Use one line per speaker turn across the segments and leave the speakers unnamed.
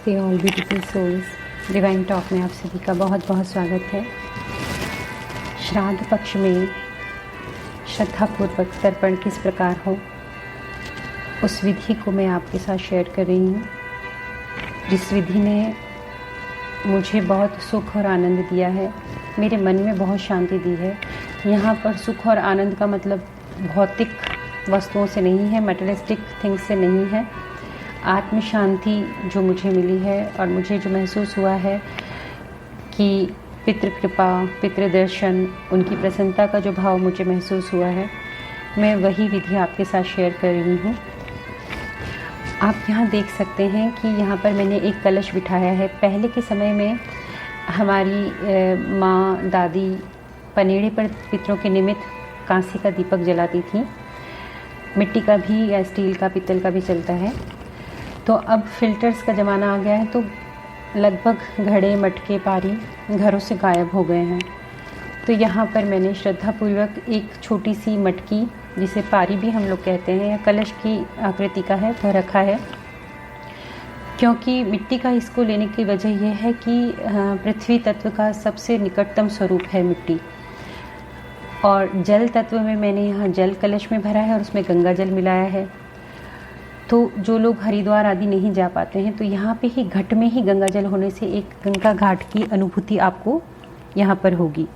नमस्ते all beautiful souls. Divine talk में आप सभी का बहुत बहुत स्वागत है। श्राद्ध पक्ष में श्रद्धापूर्वक तर्पण किस प्रकार हो, उस विधि को मैं आपके साथ शेयर कर रही हूँ, जिस विधि ने मुझे बहुत सुख और आनंद दिया है, मेरे मन में बहुत शांति दी है। यहाँ पर सुख और आनंद का मतलब भौतिक वस्तुओं से नहीं है, मटेरियलिस्टिक थिंग्स से नहीं है। आत्म शांति जो मुझे मिली है और मुझे जो महसूस हुआ है कि पितृ कृपा, पितृ दर्शन, उनकी प्रसन्नता का जो भाव मुझे महसूस हुआ है, मैं वही विधि आपके साथ शेयर कर रही हूँ। आप यहाँ देख सकते हैं कि यहाँ पर मैंने एक कलश बिठाया है। पहले के समय में हमारी माँ दादी पनेड़े पर पितरों के निमित्त कांसे का दीपक जलाती थी। मिट्टी का भी या स्टील का, पीतल का भी चलता है। तो अब फिल्टर्स का ज़माना आ गया है, तो लगभग घड़े, मटके, पारी घरों से गायब हो गए हैं। तो यहाँ पर मैंने श्रद्धापूर्वक एक छोटी सी मटकी, जिसे पारी भी हम लोग कहते हैं, या कलश की आकृति का है, वह रखा है। क्योंकि मिट्टी का इसको लेने की वजह यह है कि पृथ्वी तत्व का सबसे निकटतम स्वरूप है मिट्टी। और जल तत्व में मैंने यहाँ जल कलश में भरा है और उसमें गंगा जल मिलाया है। तो जो लोग हरिद्वार आदि नहीं जा पाते हैं, तो यहाँ पे ही घट में ही गंगा जल होने से एक गंगा घाट की अनुभूति आपको यहाँ पर होगी।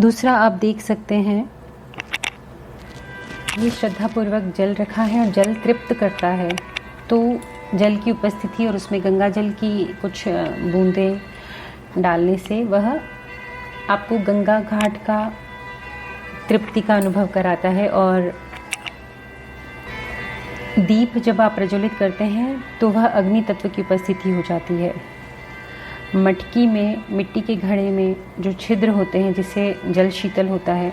दूसरा, आप देख सकते हैं ये श्रद्धापूर्वक जल रखा है और जल तृप्त करता है। तो जल की उपस्थिति और उसमें गंगा जल की कुछ बूंदें डालने से वह आपको गंगा घाट का तृप्ति का अनुभव कराता है। और दीप जब आप प्रज्वलित करते हैं तो वह अग्नि तत्व की उपस्थिति हो जाती है। मटकी में, मिट्टी के घड़े में जो छिद्र होते हैं जिससे जल शीतल होता है,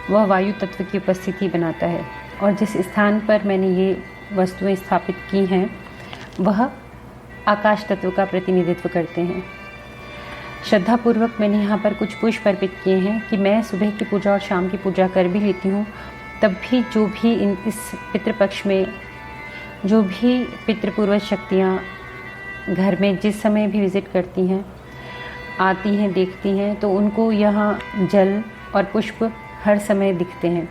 वह वायु तत्व की उपस्थिति बनाता है। और जिस स्थान पर मैंने ये वस्तुएं स्थापित की हैं वह आकाश तत्व का प्रतिनिधित्व करते हैं। श्रद्धापूर्वक मैंने यहाँ पर कुछ पुष्प अर्पित किए हैं कि मैं सुबह की पूजा और शाम की पूजा कर भी लेती हूँ, तब भी जो भी इस पितृपक्ष में जो भी पितृपूर्वज शक्तियाँ घर में जिस समय भी विज़िट करती हैं, आती हैं, देखती हैं, तो उनको यहाँ जल और पुष्प हर समय दिखते हैं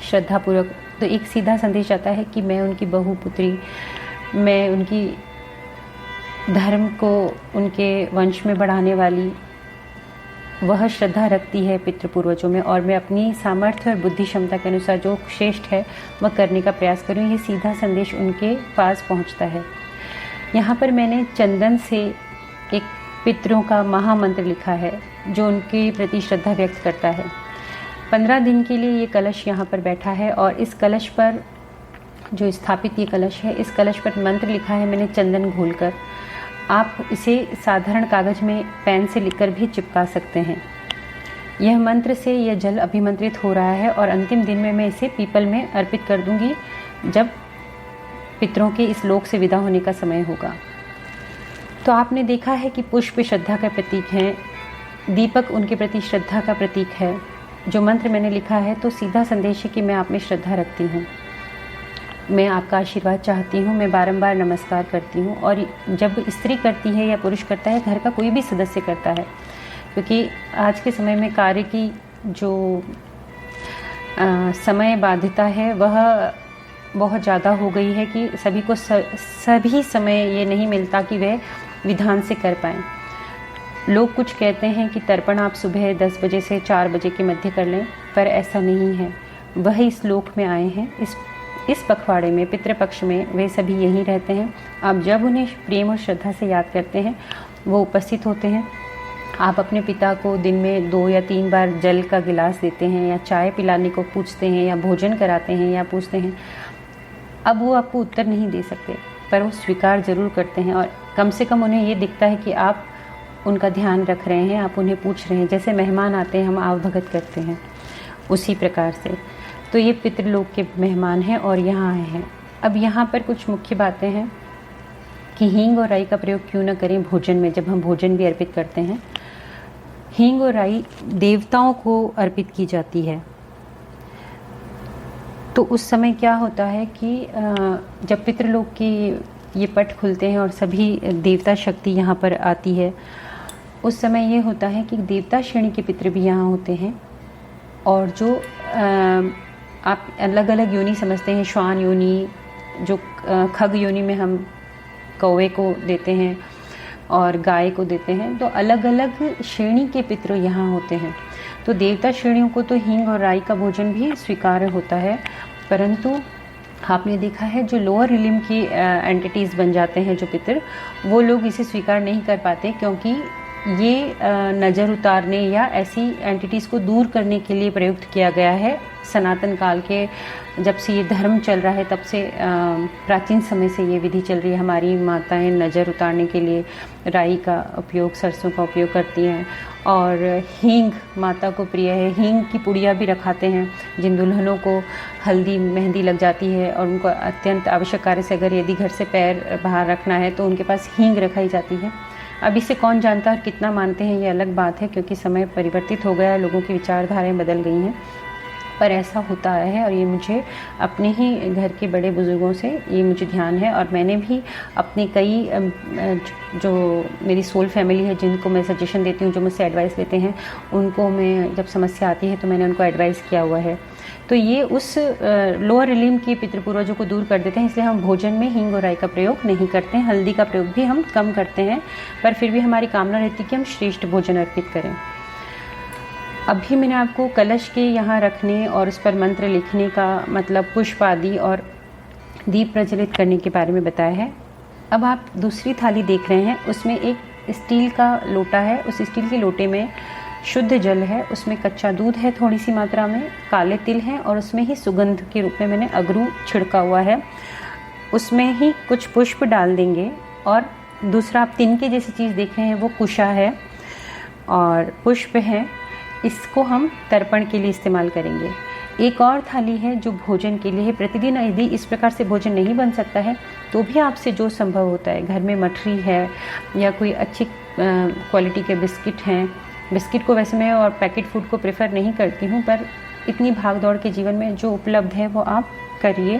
श्रद्धापूर्वक। तो एक सीधा संदेश आता है कि मैं उनकी बहू पुत्री, मैं उनकी धर्म को उनके वंश में बढ़ाने वाली वह श्रद्धा रखती है पितृपूर्वजों में, और मैं अपनी सामर्थ्य और बुद्धि क्षमता के अनुसार जो श्रेष्ठ है वह करने का प्रयास करूँ। ये सीधा संदेश उनके पास पहुंचता है। यहाँ पर मैंने चंदन से एक पितरों का महामंत्र लिखा है जो उनके प्रति श्रद्धा व्यक्त करता है। 15 दिन के लिए ये कलश यहाँ पर बैठा है और इस कलश पर जो स्थापित ये कलश है, इस कलश पर मंत्र लिखा है मैंने चंदन घोलकर। आप इसे साधारण कागज में पेन से लिखकर भी चिपका सकते हैं। यह मंत्र से यह जल अभिमंत्रित हो रहा है और अंतिम दिन में मैं इसे पीपल में अर्पित कर दूंगी जब पितरों के इस लोक से विदा होने का समय होगा। तो आपने देखा है कि पुष्प श्रद्धा का प्रतीक हैं, दीपक उनके प्रति श्रद्धा का प्रतीक है। जो मंत्र मैंने लिखा है तो सीधा संदेश है कि मैं आप में श्रद्धा रखती हूँ, मैं आपका आशीर्वाद चाहती हूँ, मैं बारंबार नमस्कार करती हूँ। और जब स्त्री करती है या पुरुष करता है, घर का कोई भी सदस्य करता है, क्योंकि आज के समय में कार्य की जो समय बाध्यता है वह बहुत ज़्यादा हो गई है कि सभी को सभी समय ये नहीं मिलता कि वह विधान से कर पाएँ। लोग कुछ कहते हैं कि तर्पण आप सुबह 10 बजे से 4 बजे के मध्य कर लें, पर ऐसा नहीं है। वह इस लोक में आए हैं, इस पखवाड़े में, पितृपक्ष में वे सभी यहीं रहते हैं। आप जब उन्हें प्रेम और श्रद्धा से याद करते हैं वो उपस्थित होते हैं। आप अपने पिता को दिन में 2 या 3 बार जल का गिलास देते हैं या चाय पिलाने को पूछते हैं या भोजन कराते हैं या पूछते हैं। अब वो आपको उत्तर नहीं दे सकते, पर वो स्वीकार ज़रूर करते हैं और कम से कम उन्हें ये दिखता है कि आप उनका ध्यान रख रहे हैं, आप उन्हें पूछ रहे हैं। जैसे मेहमान आते हैं हम आवभगत करते हैं, उसी प्रकार से। तो ये पितृलोक के मेहमान हैं और यहाँ आए हैं। अब यहाँ पर कुछ मुख्य बातें हैं कि हींग और राई का प्रयोग क्यों न करें भोजन में, जब हम भोजन भी अर्पित करते हैं। हींग और राई देवताओं को अर्पित की जाती है। तो उस समय क्या होता है कि जब पितृलोक की ये पट खुलते हैं और सभी देवता शक्ति यहाँ पर आती है। उस समय ये होता है कि देवता श्रेणी के पितृ भी यहाँ होते हैं, और जो आप अलग अलग योनि समझते हैं, श्वान योनि, जो खग योनि में हम कौवे को देते हैं और गाय को देते हैं, तो अलग अलग श्रेणी के पितृ यहाँ होते हैं। तो देवता श्रेणियों को तो हींग और राई का भोजन भी स्वीकार्य होता है, परंतु आपने देखा है जो लोअर रिलिम की एंटिटीज़ बन जाते हैं, जो पितृ, वो लोग इसे स्वीकार नहीं कर पाते, क्योंकि ये नज़र उतारने या ऐसी एंटिटीज़ को दूर करने के लिए प्रयुक्त किया गया है। सनातन काल के जब से ये धर्म चल रहा है, तब से प्राचीन समय से ये विधि चल रही है। हमारी माताएं नज़र उतारने के लिए राई का उपयोग, सरसों का उपयोग करती हैं, और हींग माता को प्रिय है। हींग की पुड़िया भी रखाते हैं। जिन दुल्हनों को हल्दी मेहंदी लग जाती है और उनको अत्यंत आवश्यक कार्य से अगर यदि घर से पैर बाहर रखना है, तो उनके पास हींग रखाई जाती है। अब इसे कौन जानता है और कितना मानते हैं, ये अलग बात है, क्योंकि समय परिवर्तित हो गया है, लोगों की विचारधाराएं बदल गई हैं, पर ऐसा होता है। और ये मुझे अपने ही घर के बड़े बुजुर्गों से ये मुझे ध्यान है, और मैंने भी अपने कई जो मेरी सोल फैमिली है, जिनको मैं सजेशन देती हूँ, जो मुझसे एडवाइस लेते हैं, उनको मैं जब समस्या आती है तो मैंने उनको एडवाइस किया हुआ है। तो ये उस लोअर रिलीम के पितृपूर्वजों को दूर कर देते हैं, इसलिए हम भोजन में हींग और राई का प्रयोग नहीं करते हैं। हल्दी का प्रयोग भी हम कम करते हैं, पर फिर भी हमारी कामना रहती है कि हम श्रेष्ठ भोजन अर्पित करें। अभी मैंने आपको कलश के यहाँ रखने और उस पर मंत्र लिखने का मतलब पुष्प आदि और दीप प्रज्वलित करने के बारे में बताया है। अब आप दूसरी थाली देख रहे हैं, उसमें एक स्टील का लोटा है। उस स्टील के लोटे में शुद्ध जल है, उसमें कच्चा दूध है थोड़ी सी मात्रा में, काले तिल हैं, और उसमें ही सुगंध के रूप में मैंने अगरू छिड़का हुआ है। उसमें ही कुछ पुष्प डाल देंगे, और दूसरा आप तिनके जैसी चीज़ देख रहे हैं, वो कुशा है और पुष्प है। इसको हम तर्पण के लिए इस्तेमाल करेंगे। एक और थाली है जो भोजन के लिए है। प्रतिदिन यदि इस प्रकार से भोजन नहीं बन सकता है, तो भी आपसे जो संभव होता है, घर में मठरी है या कोई अच्छी क्वालिटी के बिस्किट हैं। बिस्किट को वैसे मैं और पैकेट फूड को प्रेफर नहीं करती हूँ, पर इतनी भाग दौड़ के जीवन में जो उपलब्ध है वो आप करिए।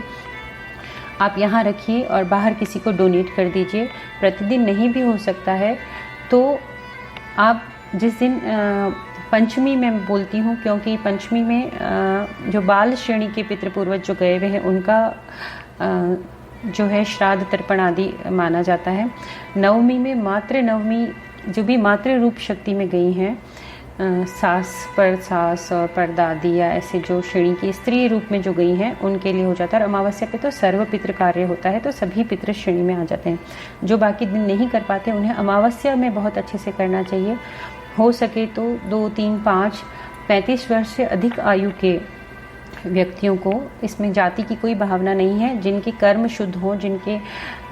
आप यहाँ रखिए और बाहर किसी को डोनेट कर दीजिए। प्रतिदिन नहीं भी हो सकता है तो आप जिस दिन पंचमी में बोलती हूँ, क्योंकि पंचमी में जो बाल श्रेणी के पितृपूर्वज जो गए हुए हैं, उनका जो है श्राद्ध तर्पण आदि माना जाता है। नवमी में मातृ नवमी, जो भी मातृ रूप शक्ति में गई हैं, सास पर सास और परदादी या ऐसे जो श्रेणी की स्त्री रूप में जो गई हैं, उनके लिए हो जाता है। और अमावस्या पे तो सर्व पितृ कार्य होता है, तो सभी पितृ श्रेणी में आ जाते हैं। जो बाकी दिन नहीं कर पाते, उन्हें अमावस्या में बहुत अच्छे से करना चाहिए। हो सके तो 2, 3, 5, 35 वर्ष से अधिक आयु के व्यक्तियों को, इसमें जाति की कोई भावना नहीं है, जिनके कर्म शुद्ध हों, जिनके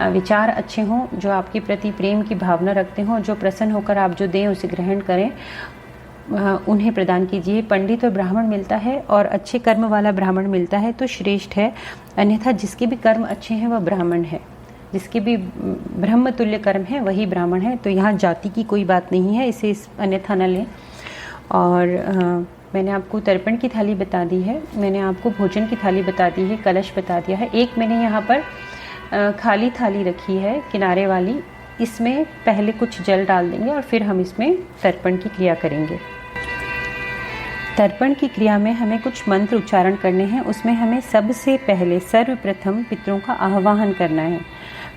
विचार अच्छे हों, जो आपके प्रति प्रेम की भावना रखते हों, जो प्रसन्न होकर आप जो दें उसे ग्रहण करें, उन्हें प्रदान कीजिए। पंडित और ब्राह्मण मिलता है और अच्छे कर्म वाला ब्राह्मण मिलता है तो श्रेष्ठ है, अन्यथा जिसके भी कर्म अच्छे हैं वह ब्राह्मण है, जिसके भी ब्रह्म तुल्य कर्म है वही ब्राह्मण है। तो यहाँ जाति की कोई बात नहीं है, इसे अन्यथा न लें। और मैंने आपको तर्पण की थाली बता दी है, मैंने आपको भोजन की थाली बता दी है, कलश बता दिया है। एक मैंने यहाँ पर खाली थाली रखी है किनारे वाली, इसमें पहले कुछ जल डाल देंगे और फिर हम इसमें तर्पण की क्रिया करेंगे। तर्पण की क्रिया में हमें कुछ मंत्र उच्चारण करने हैं। उसमें हमें सबसे पहले सर्वप्रथम पितरों का आह्वान करना है।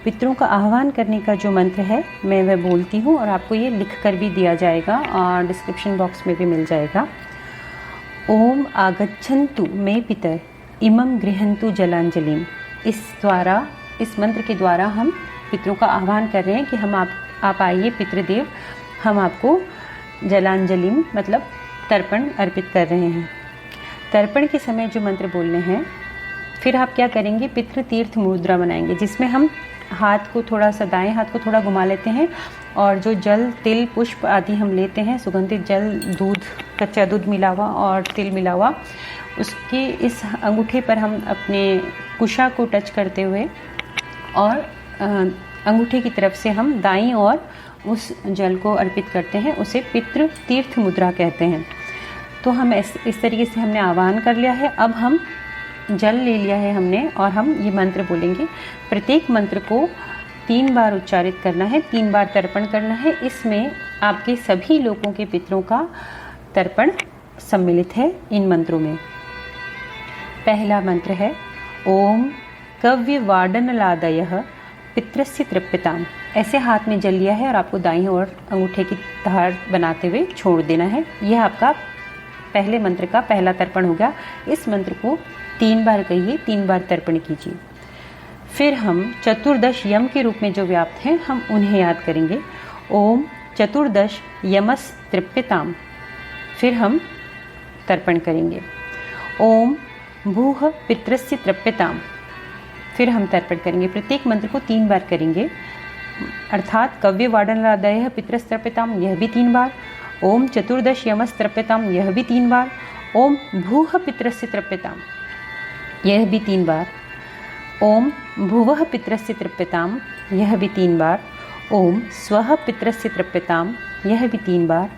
पितरों का आह्वान करने का जो मंत्र है मैं वह बोलती हूँ, और आपको ये लिख कर भी दिया जाएगा और डिस्क्रिप्शन बॉक्स में भी मिल जाएगा। ओम आगच्छन्तु मे पितर इमं गृहन्तु जलांजलिम। इस मंत्र के द्वारा हम पितरों का आह्वान कर रहे हैं कि हम आप आइए पितृदेव, हम आपको जलांजलिम मतलब तर्पण अर्पित कर रहे हैं। तर्पण के समय जो मंत्र बोलने हैं, फिर आप क्या करेंगे, पितृ तीर्थ मुद्रा बनाएंगे, जिसमें हम हाथ को थोड़ा सा, दाएं हाथ को थोड़ा घुमा लेते हैं, और जो जल, तिल, पुष्प आदि हम लेते हैं, सुगंधित जल, दूध, कच्चा दूध मिला हुआ और तिल मिला हुआ, उसके इस अंगूठे पर हम अपने कुशा को टच करते हुए और अंगूठे की तरफ से हम दाईं ओर उस जल को अर्पित करते हैं। उसे पितृ तीर्थ मुद्रा कहते हैं। तो हम इस तरीके से हमने आह्वान कर लिया है। अब हम जल ले लिया है हमने, और हम ये मंत्र बोलेंगे। प्रत्येक मंत्र को 3 बार उच्चारित करना है, 3 बार तर्पण करना है। इसमें आपके सभी लोगों के पितरों का तर्पण सम्मिलित है इन मंत्रों में। पहला मंत्र है ओम कव्यवाडनलादयः पितरस्य तृप्यताम्। ऐसे हाथ में जल लिया है और आपको दाईं ओर अंगूठे की धार बनाते हुए छोड़ देना है। यह आपका पहले मंत्र का पहला तर्पण हो गया। इस मंत्र को 3 बार कहिए, 3 बार तर्पण कीजिए। फिर हम चतुर्दश यम के रूप में जो व्याप्त हैं हम उन्हें याद करेंगे। ओम चतुर्दश यमस तृप्यताम्। फिर हम तर्पण करेंगे। ओम भूः पितरस्य तृप्यताम्। फिर हम तर्पण करेंगे। प्रत्येक मंत्र को 3 बार करेंगे, अर्थात कव्यवाडनलादयः पितरस्य तृप्यताम् यह भी 3 बार, ओम चतुर्दश यमस तृप्यताम् यह भी 3 बार, ओम भूः पितरस्य तृप्यताम् यह भी 3 बार, ओम भुवः पितरस्य तृप्यताम् यह भी 3 बार, ओम स्वः पितरस्य तृप्यताम् यह भी 3 बार,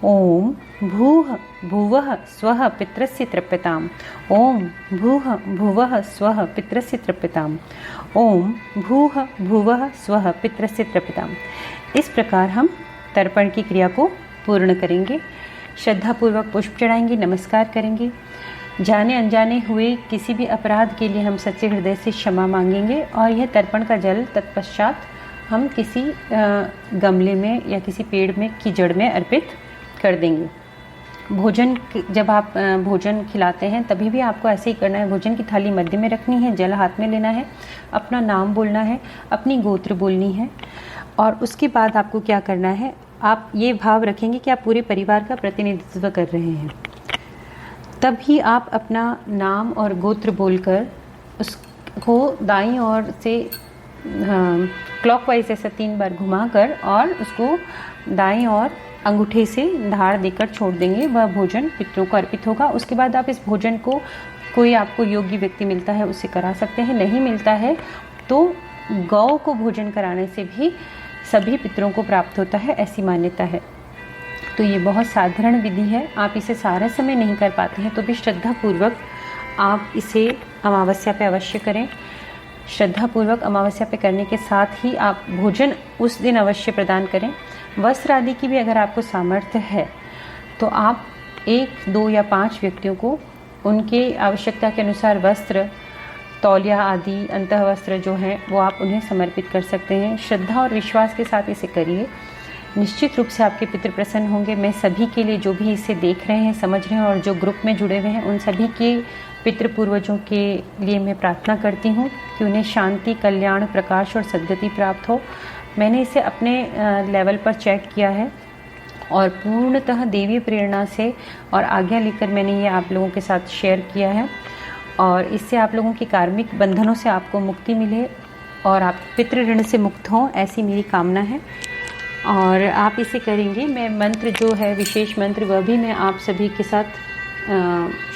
ओम भूः भुवः स्वः पितरस्य तृप्यताम्, ओम भूः भुवः स्वः पितरस्य तृप्यताम्, ओम भूः भुवः स्वः पितरस्य तृप्यताम्। इस प्रकार हम तर्पण की क्रिया को पूर्ण करेंगे। श्रद्धापूर्वक पुष्प चढ़ाएंगे, नमस्कार करेंगे। जाने अनजाने हुए किसी भी अपराध के लिए हम सच्चे हृदय से क्षमा मांगेंगे और यह तर्पण का जल तत्पश्चात हम किसी गमले में या किसी पेड़ में की जड़ में अर्पित कर देंगे। भोजन जब आप भोजन खिलाते हैं तभी भी आपको ऐसे ही करना है। भोजन की थाली मध्य में रखनी है, जल हाथ में लेना है, अपना नाम बोलना है, अपनी गोत्र बोलनी है और उसके बाद आपको क्या करना है, आप ये भाव रखेंगे कि आप पूरे परिवार का प्रतिनिधित्व कर रहे हैं। तभी आप अपना नाम और गोत्र बोलकर उसको दाईं ओर से क्लॉकवाइज ऐसा 3 बार घुमाकर और उसको दाईं ओर अंगूठे से धार देकर छोड़ देंगे। वह भोजन पितरों को अर्पित होगा। उसके बाद आप इस भोजन को कोई आपको योग्य व्यक्ति मिलता है उससे करा सकते हैं, नहीं मिलता है तो गौ को भोजन कराने से भी सभी पितरों को प्राप्त होता है, ऐसी मान्यता है। तो ये बहुत साधारण विधि है। आप इसे सारा समय नहीं कर पाते हैं तो भी श्रद्धापूर्वक आप इसे अमावस्या पे अवश्य करें। श्रद्धापूर्वक अमावस्या पे करने के साथ ही आप भोजन उस दिन अवश्य प्रदान करें। वस्त्र आदि की भी अगर आपको सामर्थ्य है तो आप 1, 2 या 5 व्यक्तियों को उनके आवश्यकता के अनुसार वस्त्र, तौलिया आदि अंतः वस्त्र जो हैं वो आप उन्हें समर्पित कर सकते हैं। श्रद्धा और विश्वास के साथ इसे करिए, निश्चित रूप से आपके पितृ प्रसन्न होंगे। मैं सभी के लिए, जो भी इसे देख रहे हैं, समझ रहे हैं और जो ग्रुप में जुड़े हुए हैं, उन सभी के पितृ पूर्वजों के लिए मैं प्रार्थना करती हूँ कि उन्हें शांति, कल्याण, प्रकाश और सद्गति प्राप्त हो। मैंने इसे अपने लेवल पर चेक किया है और पूर्णतः देवी प्रेरणा से और आज्ञा लेकर मैंने ये आप लोगों के साथ शेयर किया है और इससे आप लोगों की कार्मिक बंधनों से आपको मुक्ति मिले और आप पितृ ऋण से मुक्त हों, ऐसी मेरी कामना है। और आप इसे करेंगे। मैं मंत्र जो है, विशेष मंत्र, वह भी मैं आप सभी के साथ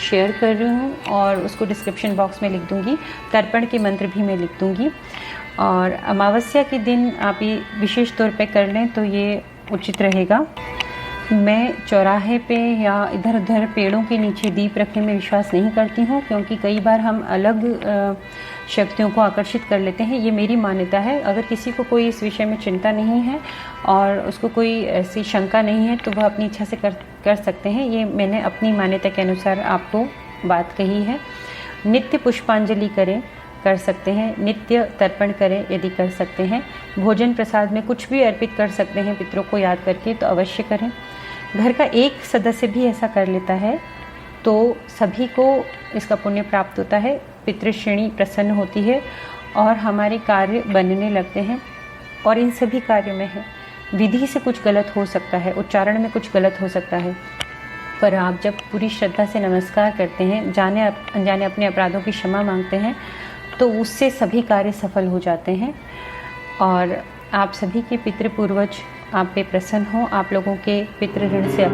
शेयर कर रही हूँ और उसको डिस्क्रिप्शन बॉक्स में लिख दूँगी। तर्पण के मंत्र भी मैं लिख दूँगी और अमावस्या के दिन आप ये विशेष तौर पे कर लें तो ये उचित रहेगा। मैं चौराहे पे या इधर उधर पेड़ों के नीचे दीप रखने में विश्वास नहीं करती हूँ, क्योंकि कई बार हम अलग शक्तियों को आकर्षित कर लेते हैं। ये मेरी मान्यता है। अगर किसी को कोई इस विषय में चिंता नहीं है और उसको कोई ऐसी शंका नहीं है तो वह अपनी इच्छा से कर सकते हैं। ये मैंने अपनी मान्यता के अनुसार आपको बात कही है। नित्य पुष्पांजलि कर सकते हैं, नित्य तर्पण करें यदि कर सकते हैं। भोजन प्रसाद में कुछ भी अर्पित कर सकते हैं पितरों को याद करके, तो अवश्य करें। घर का एक सदस्य भी ऐसा कर लेता है तो सभी को इसका पुण्य प्राप्त होता है, पितृश्रेणी प्रसन्न होती है और हमारे कार्य बनने लगते हैं। और इन सभी कार्यों में है विधि से कुछ गलत हो सकता है, उच्चारण में कुछ गलत हो सकता है, पर आप जब पूरी श्रद्धा से नमस्कार करते हैं, जाने अनजाने अपने अपराधों की क्षमा मांगते हैं, तो उससे सभी कार्य सफल हो जाते हैं। और आप सभी के पितृ पूर्वज आप पे प्रसन्न हो, आप लोगों के पितृ ऋण से